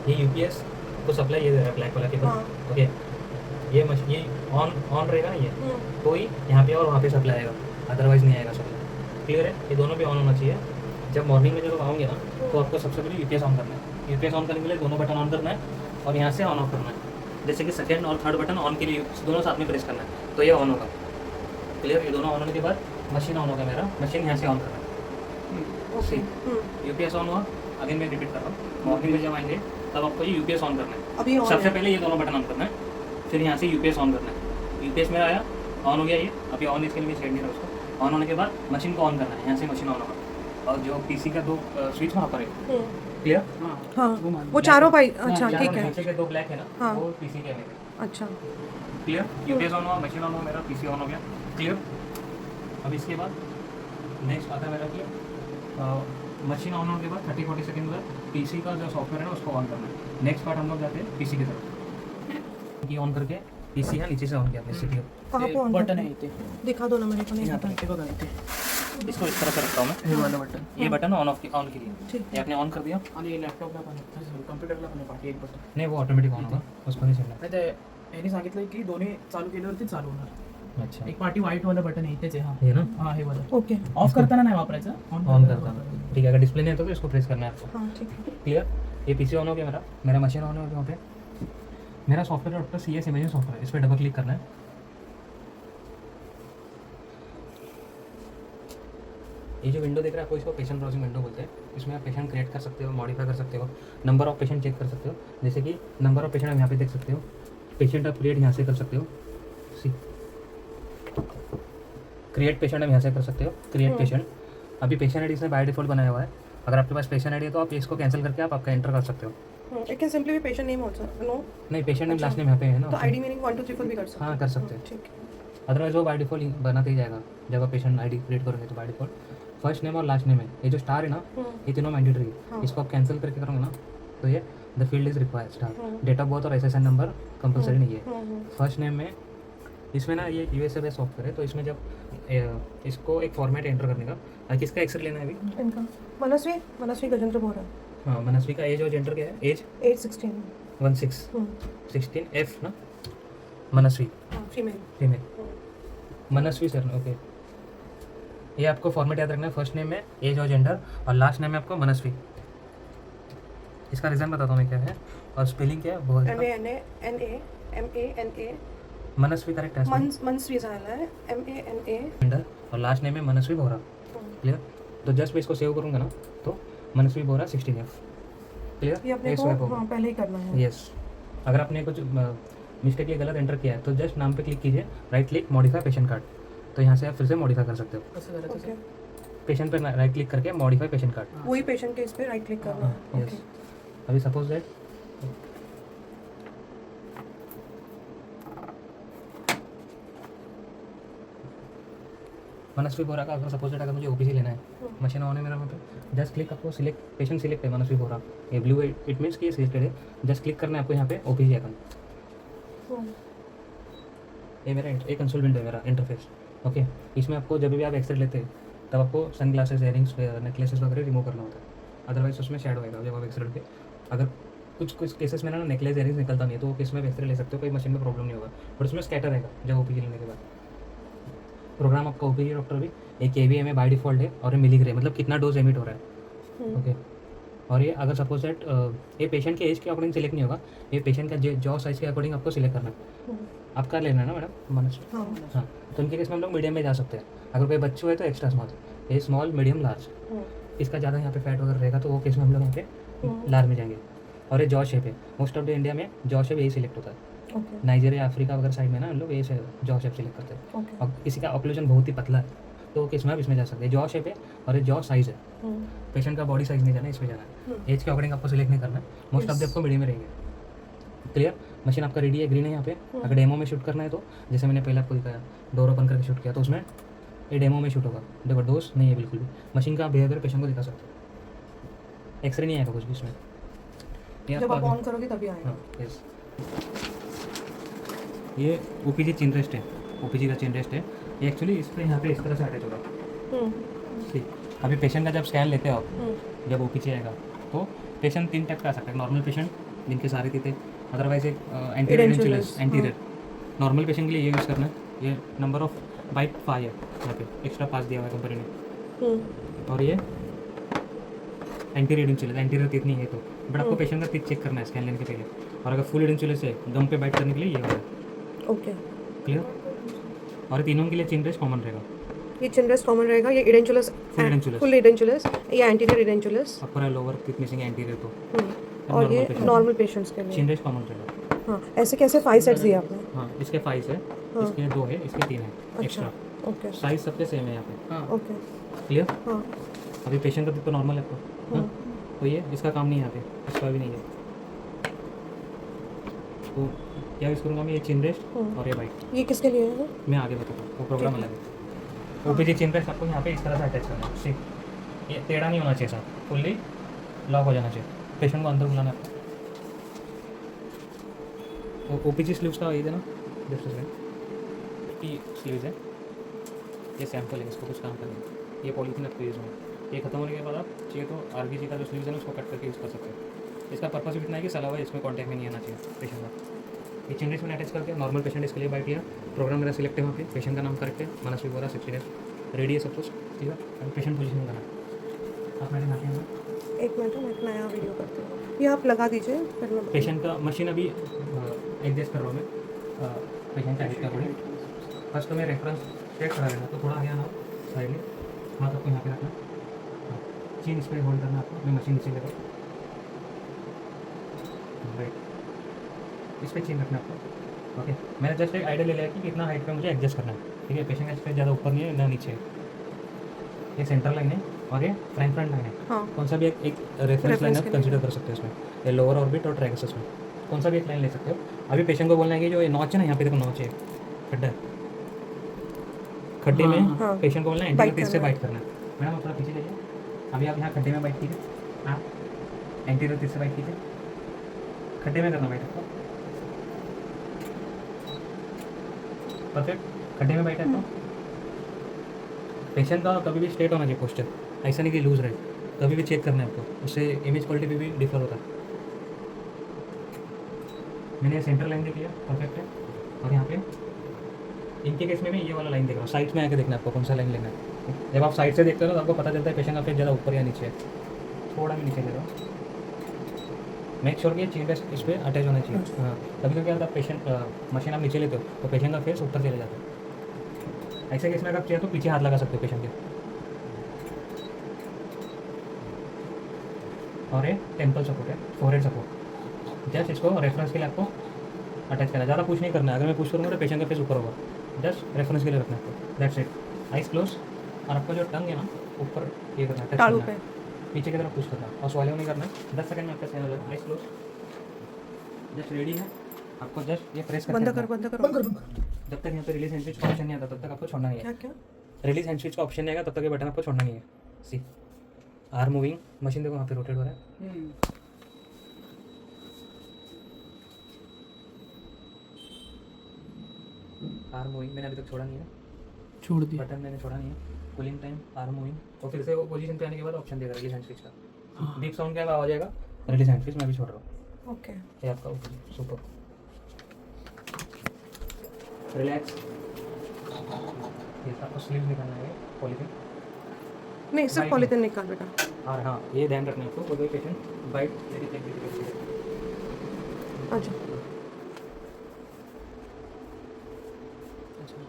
ये यूपीएस को सप्लाई ये दे रहा है ब्लैक वाला केबल। हाँ। ओके, ये मशीन ये ऑन रहेगा ना ये, तो ही यहाँ पे और वहाँ पे सप्लाई आएगा, अदरवाइज़ नहीं आएगा सप्लाई। क्लियर है? ये दोनों भी ऑन होना चाहिए। जब मॉर्निंग में जब आओगे ना, तो आपको सबसे पहले यूपीएस ऑन करना है। यूपीएस ऑन करने के लिए दोनों बटन ऑन करना है और यहाँ से ऑन ऑफ करना है। जैसे कि सेकंड और थर्ड बटन ऑन के लिए दोनों साथ में प्रेस करना है, तो ये ऑन होगा। क्लियर? ये दोनों ऑन होने के बाद मशीन ऑन होगा, मेरा मशीन यहाँ से ऑन करना है। ओके। यूपीएस ऑन हुआ, अगेन मैं रिपीट कर रहा हूँ, मॉर्निंग में जब आएंगे तब आपको ये यूपीएस ऑन करना है। अभी ऑन सबसे है। पहले ये दोनों बटन ऑन करना है, फिर यहाँ से यूपीएस ऑन करना है। यूपीएस मेरा आया, ऑन हो गया ये। अभी ऑन इसके लिए सेट नहीं रहा उसको। ऑन होने के बाद मशीन को ऑन करना है, यहाँ से मशीन ऑन होगा। और जो पीसी का दो स्विच वहाँ पर है। क्लियर? हाँ, वो चारों भाई। अच्छा, ठीक है। नीचे के दो ब्लैक है ना, हाँ। वो पीसी के हैं मेरे। अच्छा। क्लियर? यूपीएस ऑन हुआ, मशीन ऑन हुआ, मेरा पीसी ऑन हो गया। क्लियर? अब इसके बाद नेक्स्ट आता है मेरा कि मशीन ऑन होने के बाद 30-40 सेकंड बाद पीसी का जो सॉफ्टवेयर है ना उसको ऑन करना है। नेक्स्ट पार्ट हम लोग जाते हैं पीसी की तरफ। ये ऑन करके पीसी है नीचे से ऑन किया आपने सीपीयू। कहाँ पे ऑन बटन करते आहे हैं? इथे दिखा दो ना मेरे को। नहीं यहाँ पता। पण ते बघा इथे इसको इस तरह से रखता हूँ मैं। हे वाला बटन ये बटन ऑन ऑफ ऑन के लिए ठीक ये आपने ऑन कर दिया। आणि लॅपटॉपला पण आहे, कम्प्युटरला पण आहे पाठी एक बटन. नहीं वो ऑटोमेटिक ऑन होगा, उसको नहीं चलना। नाही ते यांनी सांगितलं की दोन्ही चालू केल्यावरती चालू होणार. अच्छा, एक पाठी व्हाईट वाला बटन आहे इथेच आहे. हा ये ना हा हे वाला ओके। ऑफ करताना नाही वापरायचं, ऑन करता हूँ। ठीक है, अगर डिस्प्ले नहीं है तो इसको प्रेस करना है आपको। हाँ, ठीक है। क्लियर? ये पीसी ऑन हो गया मेरा, मेरा मशीन ऑन हो गया। वहाँ पे मेरा software doctor CS imaging software, इस पर डबल क्लिक करना है। ये जो विंडो देख रहे हैं आपको, इसको पेशेंट ब्राउजिंग विंडो बोलते हैं। इसमें आप पेशेंट क्रिएट कर सकते हो, मॉडिफाई कर सकते हो, नंबर ऑफ पेशेंट चेक कर सकते हो। जैसे कि नंबर ऑफ पेशेंट आप यहाँ पे देख सकते हो, पेशेंट आप क्रिएट यहाँ से कर सकते हो। सी क्रिएट पेशेंट आप यहाँ से कर सकते हो। क्रिएट पेशेंट, अभी पेशेंट आईडी इसने बाय डिफॉल्ट बनाया हुआ है। अगर आपके पास पेशेंट आईडी है तो आप इसको कैंसिल करके आप आपका एंटर कर सकते हो। It can simply be patient name also. No, नहीं, पेशेंट नेम लास्ट नेम यहाँ पे है ना, तो आईडी मीनिंग 1 2 3 4 भी कर सकते हैं। हाँ कर सकते हैं। ठीक है। अदरवाइज वो बाय डिफॉल्ट बनाते ही जाएगा। जब आप पेशेंट आईडी क्रिएट करोगे तो बाय डिफॉल्ट फर्स्ट नेम और लास्ट नेम है, ये जो स्टार है ना, ये तीनों मैंडेटरी है। हाँ। इसको आप कैंसिल करके करोगे ना, तो ये the field is required star. Date of birth और SSN नंबर कंपलसरी नहीं है। फर्स्ट नेम में इसमें ना ये USA बेस्ड सॉफ्टवेयर है, तो इसमें जब इसको एक फॉर्मेट एंटर करने का, किसका एक्सरे लेना है अभी? इनका मनस्वी गजेंद्र बोरा। हाँ, मनस्वी का एज और जेंडर क्या है? एज 8 16। 16 F ना, मनस्वी फीमेल। फीमेल, मनस्वी सर। ओके, ये आपको फॉर्मेट याद रखना है। फर्स्ट नेम में एज और जेंडर और लास्ट नेम में आपको मनस्वी। इसका रीज़न बताता हूँ मैं क्या है और स्पेलिंग क्या है बहुत। MANA मनस्वी करेक्ट है। मनस्वी झाला है। MANA। जेंडर और लास्ट नेम है मनस्वी बोरा। क्लियर? तो जस्ट मैं इसको सेव करूँगा ना, तो मनस्वी बोरा 16F। क्लियर? ये अपने को हाँ पहले ही करना है। यस, अगर आपने कुछ मिस्टेक या गलत एंटर किया है तो जस्ट नाम पे क्लिक कीजिए, right click, modify patient card, तो यहाँ से आप फिर से मॉडिफाई कर सकते हो। कसं करायचं ओके। पेशेंट पे राइट क्लिक करके मॉडिफाई पेशेंट कार्ड। वही पेशेंट के इस पे राइट क्लिक करना है। यस, अभी सपोज दैट मनस्वी बोरा का, अगर सपोज दैट अगर मुझे OPC लेना है, मशीन ऑन है मेरा वहाँ पे, जस्ट क्लिक, आपको सिलेक्ट पेशेंट सिलेक्ट है मनस्वी बोरा, ये ब्लू है, इट मीन्स कि ये सिलेक्टेड है। जस्ट क्लिक करना है आपको यहाँ पे OPC आइकन। ये मेरा एक कंसोल विंडो है, मेरा इंटरफेस। ओके, इसमें आपको जब भी आप एक्सरे लेते हैं तब आपको सन ग्लासेस, इयरिंग्स, नेकलेसेस वगैरह रिमूव करना होता है, अदरवाइज उसमें शेडो आएगा जब आप एक्सरे लेते। अगर कुछ केसेस में ना नेकलेस इयरिंग्स निकलता नहीं है, तो वो केस में आप एक्सरे ले सकते हो, कोई मशीन में प्रॉब्लम नहीं होगा, बट उसमें स्कैटर रहेगा जब OPC लेने के बाद। प्रोग्राम आपका OPC डॉक्टर भी एक KVM में बाय डिफॉल्ट है और ये मिलीग्राम, मतलब कितना डोज एमिट हो रहा है। ओके, और ये अगर सपोज दैट ये पेशेंट के एज के अकॉर्डिंग सिलेक्ट नहीं होगा, ये पेशेंट का जॉ साइज के अकॉर्डिंग आपको सिलेक्ट करना है। आपका लेना है ना मैडम मनस्वी? हाँ, तो उनके केस में हम लोग मीडियम में जा सकते हैं। अगर कोई बच्चे हुए तो एक्स्ट्रा स्मॉल, ये स्मॉल, मीडियम, लार्ज। इसका ज़्यादा यहाँ पे फैट वगैरह रहेगा तो वो केस में हम लोग यहाँ पे लार्ज में जाएंगे। और ये जॉ शेप है, मोस्ट ऑफ द इंडिया में जॉ शेप यही सिलेक्ट होता है। नाइजीरिया, अफ्रीका वगैरह साइड में ना हम लोग ये जॉ शेप सिलेक्ट करते हैं। और किसी का ऑक्लूजन बहुत ही पतला है तो किस में आप इसमें जा सकते हैं। जॉ शेप है और ये जॉ साइज़ है। पेशेंट का बॉडी साइज नहीं जाना है, इसमें जाना है। एज के अकॉर्डिंग आपको सिलेक्ट नहीं करना है, मोस्ट ऑफ द आपको मीडियम में रहेंगे। क्लियर? मशीन आपका रेडी है, ग्रीन है यहाँ पे। अगर डेमो में शूट करना है तो जैसे मैंने पहले आपको दिखाया, डोर ओपन करके शूट किया, तो उसमें ये डेमो में शूट होगा। देखो डोज नहीं है बिल्कुल भी। मशीन का बिहेवियर पेशेंट को दिखा सकते हो, एक्सरे नहीं आएगा कुछ भी इसमें। जब आप ऑन करोगे तभी आएगा। यस, ये OPG चेन रेस्ट है, OPG का चेन रेस्ट है। ये एक्चुअली इस पर यहाँ पे इस तरह से अटैच होगा। ठीक, अभी पेशेंट का जब स्कैन लेते हो आप, जब OPG आएगा तो पेशेंट 3 टाइप का आ सकता है। नॉर्मल पेशेंट, जिनके सारे थे अदरवाइज एक एंटीरियर एडेंचुलस एंटीरियर नॉर्मल पेशेंट के लिए ये यूज़ करना है। ये नंबर ऑफ बाइट 5 है यहाँ पे एक्स्ट्रा 5 दिया हुआ है कंपनी ने। और ये एंटीरियर एडेंचुलस एंटीरियर कितनी है तो बट आपको पेशेंट का टिक चेक करना है स्कैन लेने के पहले। और अगर फुल एडेंचुलस है गम पे बाइट करने के लिए ये वाला ओके, क्लियर। और तीनों के लिए चिन रेस्ट कॉमन रहेगा। ये चिन रेस्ट कॉमन रहेगा, ये एडेंचुलस एडेंचुलस फुल एडेंचुलस, ये एंटीरियर एडेंचुलस, अपर है लोअर कित मिसिंग एंटीरियर तो और ये नॉर्मल पेशेंट्स के लिए। चिन रेस्ट कॉमन रहेगा। हाँ, ऐसे कैसे 5 सेट्स दिए आपने? हाँ इसके 5 है, इसके 2 है, इसके 3 है एक्स्ट्रा। ओके साइज सबके सेम है यहाँ पे। हाँ ओके क्लियर। हाँ अभी पेशेंट का तो नॉर्मल है आपको। हाँ तो ये इसका काम नहीं है यहाँ पे, इसका भी नहीं है। तो क्या यूज़ करूँगा मैं, ये चिन रेस्ट और ये बाइट। ये किसके लिए है? मैं आगे बताता हूँ, वो प्रोग्राम अलग है। ओपीजी चिन रेस्ट आपको यहाँ पे इस तरह से अटैच करना है। ठीक, ये टेढ़ा नहीं होना चाहिए सर, फुल्ली लॉक हो जाना चाहिए। पेशेंट को अंदर बुलाना है। ओपीजी स्लीव्स का ये देना जस्ट की स्लीव्स है, ये सैम्पल है, इसको कुछ काम करना है। ये पॉलीथीन रखते हैं इसमें, ये खत्म होने के बाद आप चाहिए तो आरबीजी का जो स्लीव्स है ना उसको कट करके यूज़ कर सकते हैं। इसका पर्पस भी इतना है कि सलावा इसमें कॉन्टैक्ट में नहीं आना चाहिए पेशेंट का। ये चिन रेस्ट में अटैच करके नॉर्मल पेशेंट इसके लिए बाइट लिया, प्रोग्राम मेरा सिलेक्ट है वहाँ पे, पेशेंट का नाम करके मनस्वी बोला 60 डेज रेडी है सब कुछ, ठीक है। और पेशेंट पोजीशन में करना आप मैंने यहाँ पे एक मिनट, मैं एक नया वीडियो करती हूँ, ये आप लगा दीजिए फिर मैं पेशेंट का मशीन अभी एडजस्ट कर रहा हूँ मैं पेशेंट का हेड का अकॉर्डिंग। फर्स्ट तो मैं रेफरेंस स्ट्रेट खड़ा रहना, तो थोड़ा आगे आना साइड में, हाथ आपको यहाँ पे रखना, चीन इस पर होल्ड करना आपको। मैं मशीन नीचे लेकर राइट इस पर चीन रखना आपको। ओके, मैंने जस्ट एक आइडिया ले लिया कि कितना हाइट पे मुझे एडजस्ट करना है। ठीक है, पेशेंट का स्ट्रेच ज़्यादा ऊपर नहीं है ना नीचे है। ये सेंटर लाइन है और ये फ्रंट लाइन है। हाँ कौन सा भी एक रेफरेंस लाइन आप कंसिडर कर सकते हो इसमें, ये लोअर ऑर्बिट और ट्राइगस में कौन सा भी एक लाइन ले सकते हो। अभी पेशेंट को बोलना है कि जो ये नॉच है ना, यहाँ पे देखो नॉच है, खड्डा है, खड्डे में हाँ। पेशेंट को बोलना है एंटीरियर तीर से करना है। बाइट करना है। मैडम आप थोड़ा पीछे जाइए, अभी आप यहाँ खड्डे में बाइट कीजिए, हाँ एंटीरियर तीर से बाइट कीजिए, खड्डे में करना बाइट आपको, परफेक्ट खड्डे में बाइट है। आपको पेशेंट का कभी भी स्ट्रेट होना चाहिए पोस्चर, ऐसा नहीं कि लूज रहे, कभी भी चेक करना है आपको, उससे इमेज क्वालिटी पे भी डिफर होता है। मैंने सेंटर लाइन देख लिया, परफेक्ट है। और यहाँ पे इनके केस में मैं ये वाला लाइन देख रहा हूँ, साइड में आके देखना है आपको कौन सा लाइन लेना है। जब आप साइड से देखते हो तो आपको पता चलता है पेशेंट का फेस ज़्यादा ऊपर या नीचे है। थोड़ा भी नीचे ले रहा हूँ, मेक श्योर कि चेन रेस्ट इस पर अटैच होना चाहिए। हाँ, कभी कभी क्या होता है पेशेंट मशीन आप नीचे लेते हो तो पेशेंट का फेस ऊपर चले जाता है। ऐसे केस में अगर आप चाहिए तो पीछे हाथ लगा सकते हो पेशेंट के। और ये टेम्पल सपोर्ट है, फोरहेड सपोर्ट। जस्ट इसको रेफरेंस के लिए आपको अटैच करना है, ज़्यादा पुश नहीं करना है। अगर मैं पुश करूँगा तो पेशेंट का फेस ऊपर होगा, जस्ट रेफरेंस के लिए रखना है आपको, दैट्स इट। आइज क्लोज, और आपको जो टंग है ना ऊपर ये करना है, टच तालू करना है, पीछे की तरफ पुश करना है और स्वालो नहीं करना है। 10 सेकंड में आपका चैनल है। आइज क्लोज, जस्ट रेडी है, आपको जस्ट ये प्रेस करना बंद है। कर बंद कर बंद कर दूंगा। जब तक यहाँ पे रिलीज हैंड स्विच का ऑप्शन नहीं आता तब तक आपको छोड़ना नहीं क्या है। क्या रिलीज हैंड स्विच का ऑप्शन नहीं आएगा तब तक ये बटन आपको छोड़ना नहीं है। सी आर मूविंग, मशीन देखो वहाँ पे रोटेट हो रहा है। आर मूविंग मैंने अभी तक छोड़ा नहीं है, छोड़ दिया। बटन मैंने छोड़ा नहीं है। कूलिंग टाइम, आर मूविंग, और फिर से वो पोजीशन पे आने के बाद ऑप्शन देगा रिलीज हैंड स्विच का। डीप साउंड क्या आवाज आएगा, रिलीज हैंड स्विच मैं भी छोड़ रहा हूँ। ओके ये आपका सुपर रिलैक्स। ये आपको स्लीव निकालना है पॉलीथीन, नहीं सिर्फ Bite पॉलीथिन निकाल बेटा। और हाँ ये ध्यान रखना है आपको, कोई पेशेंट बाइट लेके चेक भी कर। अच्छा अच्छा